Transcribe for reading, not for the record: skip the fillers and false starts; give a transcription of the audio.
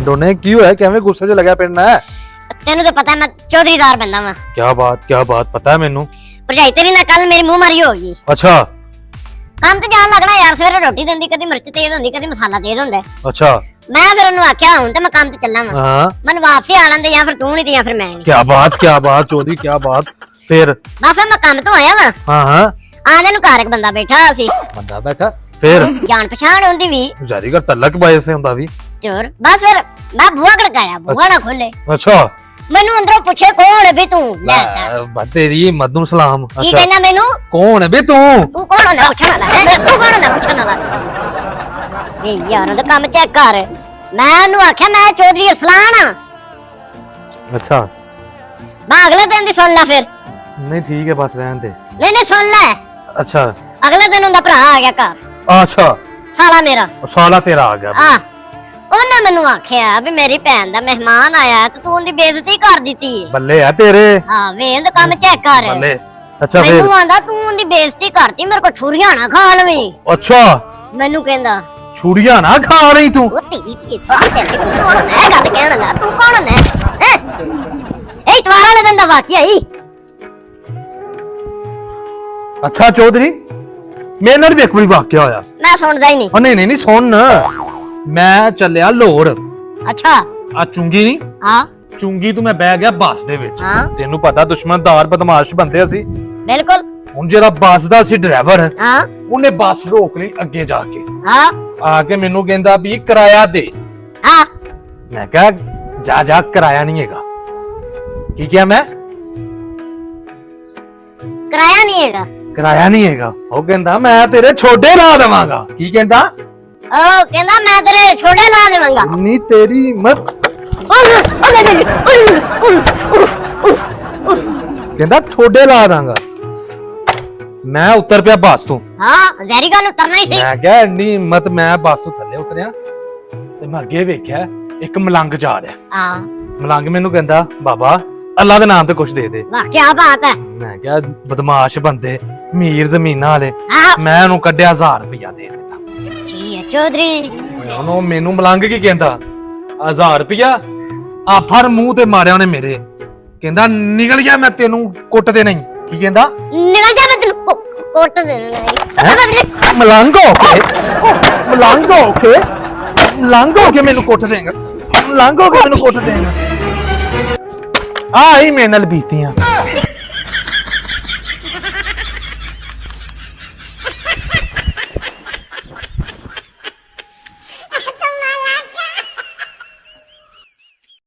डोने की होया किवें गुस्से च लगा पिंडना है तेनू तो पता है मैं चौधरीदार बंदा वा। क्या बात पता है मेनू भरजाई तेरी ना कल मेरी मुंह मारी होगी। अच्छा काम तो जान लगना यार सवेरे रोटी देंदी कदी मिर्च तेज होंदी कदी मसाला तेज होंदा अच्छा मैं फिर उन्हें आख्या हुन ते मैं काम ते चलना वा हाँ मन वापसी आ लंदे या फिर तू नहीं ते या फिर मैं नहीं। क्या बात चौधरी क्या बात फिर बस मैं काम तो आया वा हाँ आंदे नु घर एक बंदा बैठा सी बंदा बैठा फिर जान पहचान होंदी भी जारी का तलक बाय से हुंदा भी चोर बस फिर मैं बुआ खड़काया बुआ ना खोले अच्छा मैनू अंदरों पूछे कौन है बे तू ले दस तेरी मद्दू सलाम की कहना मैनू कौन है बे तू कौन होना पूछन वाला तू कौन होना पूछन वाला ए यार दा काम चेक कर मैं उन्हें आख्या मैं चौधरी अरसलान हां। अच्छा मैं अगले दिन दी सुन ला फिर नहीं ठीक है बस रहने दे नहीं सुन ले अच्छा अगले दिन उनका भरा आ गया घर अच्छा साला मेरा साला तेरा आ गया हां ਉਹਨੇ ਮੈਨੂੰ ਆਖਿਆ ਵੀ ਮੇਰੀ ਭੈਣ ਦਾ ਮਹਿਮਾਨ ਆਇਆ ਤੇ ਤੂੰ ਉਹਦੀ ਬੇਇੱਜ਼ਤੀ ਕਰ ਦਿੱਤੀ ਬੱਲੇ ਆ ਤੇਰੇ ਹਾਂ ਵੇਖ ਤੇ ਕੰਮ ਚੈੱਕ ਕਰ ਬੱਲੇ ਅੱਛਾ ਫਿਰ ਮੈਨੂੰ ਆਂਦਾ ਤੂੰ ਉਹਦੀ ਬੇਇੱਜ਼ਤੀ ਕਰਤੀ ਮੇਰੇ ਕੋ ਛੁਰੀਆਂ ਨਾ ਖਾ ਲਵੀਂ ਅੱਛਾ ਮੈਨੂੰ ਕਹਿੰਦਾ ਛੁਰੀਆਂ ਨਾ ਖਾ ਰਹੀ ਤੂੰ ਉਹ ਤੇਰੀ ਬੇਇੱਜ਼ਤੀ ਤੂੰ ਕੌਣ ਹੈ ਗੱਲ ਕਹਿਣ ਲੱਗਾ ਤੂੰ ਕੌਣ ਹੈ ਇਹ ਇਤਵਾਰ ਵਾਲੇ ਦਿਨ ਦਾ ਵਾਕਿਆ ਹੀ ਅੱਛਾ ਚੌਧਰੀ ਮੇਰੇ ਨਾਲ ਵੀ ਇੱਕ ਵਾਰੀ ਵਾਕਿਆ ਹੋਇਆ ਮੈਂ ਸੁਣਦਾ ਹੀ ਨਹੀਂ ਉਹ ਨਹੀਂ ਸੁਣ ਮੈਂ ਚੱਲਿਆ ਲੋੜ ਅੱਛਾ ਆ ਚੁੰਗੀ ਨਹੀਂ ਹਾਂ ਚੁੰਗੀ ਤੂੰ ਮੈਂ ਬਹਿ ਗਿਆ ਬੱਸ ਦੇ ਵਿੱਚ ਹਾਂ ਤੈਨੂੰ ਪਤਾ ਦੁਸ਼ਮਣਦਾਰ ਬਦਮਾਸ਼ ਬੰਦੇ ਅਸੀਂ ਬਿਲਕੁਲ ਹੁਣ ਜਿਹੜਾ ਬੱਸ ਦਾ ਸੀ ਡਰਾਈਵਰ ਹਾਂ ਉਹਨੇ ਬੱਸ ਰੋਕ ਲਈ ਅੱਗੇ ਜਾ ਕੇ ਹਾਂ ਆ ਕੇ ਮੈਨੂੰ ਕਹਿੰਦਾ ਵੀ ਕਿਰਾਇਆ ਦੇ ਹਾਂ ਮੈਂ ਕਿਹਾ ਜਾ ਕਿਰਾਇਆ ਨਹੀਂ ਹੈਗਾ ਕੀ ਕਿਹਾ ਮੈਂ ਕਿਰਾਇਆ ਨਹੀਂ ਹੈਗਾ ਕਿਰਾਇਆ ਨਹੀਂ ਹੈਗਾ ਉਹ ਕਹਿੰਦਾ ਮੈਂ ਤੇਰੇ ਛੋਡੇ ਲਾ ਦੇਵਾਂਗਾ ਕੀ ਕਹਿੰਦਾ ਉਹ ਕਹਿੰਦਾ ਮੈਂ ਤੇਰੇ ਛੋੜੇ ਲਾ ਦੇਵਾਂਗਾ ਨਹੀਂ ਤੇਰੀ ਮਤ ਕਹਿੰਦਾ ਛੋਡੇ ਲਾ ਦਾਂਗਾ ਮੈਂ ਉਤਰ ਪਿਆ ਬੱਸ ਤੋਂ ਹਾਂ ਜ਼ਹਿਰੀ ਗੱਲ ਉਤਰਨਾ ਹੀ ਸੀ ਮੈਂ ਕਿਹਾ ਇੰਨੀ ਹਿੰਮਤ ਮੈਂ ਬੱਸ ਤੋਂ ਥੱਲੇ ਉਤਰਿਆ ਤੇ ਮੈਂ ਅੱਗੇ ਵੇਖਿਆ ਇੱਕ ਮਲੰਗ ਜਾ ਰਿਹਾ ਹਾਂ ਮਲੰਗ ਮੈਨੂੰ ਕਹਿੰਦਾ ਬਾਬਾ ਅੱਲਾ ਦੇ ਨਾਮ ਤੇ ਕੁਛ ਦੇ ਦੇ ਵਾਹ ਕੀ ਬਾਤ ਹੈ ਮੈਂ ਕਿਹਾ ਬਦਮਾਸ਼ ਬੰਦੇ ਅਮੀਰ ਜ਼ਮੀਨਾਂ ਵਾਲੇ ਹਾਂ ਮੈਂ ਉਹਨੂੰ ਕੱਢਿਆ 1000 ਰੁਪਇਆ ਦੇ ਦਿੱਤਾ ਜੀ ਹੈ ਚੌਧਰੀ ਉਹਨੂੰ ਮੈਨੂੰ ਮਲੰਗ ਕੀ ਕਹਿੰਦਾ 1000 ਰੁਪਇਆ ਆ ਫਰ ਮੂੰਹ ਤੇ ਮਾਰਿਆ ਉਹਨੇ ਮੇਰੇ ਕਹਿੰਦਾ ਨਿਕਲ ਗਿਆ ਮੈਂ ਤੈਨੂੰ ਕੁੱਟਦੇ ਨਹੀਂ ਕੀ ਕਹਿੰਦਾ ਨਿਕਲ ਜਾ ਮੈਂ ਤੈਨੂੰ ਕੁੱਟ ਦੇਣਾ ਮਲੰਗ ਹੋ ਕੇ ਮੈਨੂੰ ਕੁੱਟ ਦੇਗਾ ਮਲੰਗ ਹੋ ਕੇ ਮੈਨੂੰ ਕੁੱਟ ਦੇਗਾ ਆਹੀ ਮੇਰੇ ਨਾਲ ਬੀਤੀਆਂ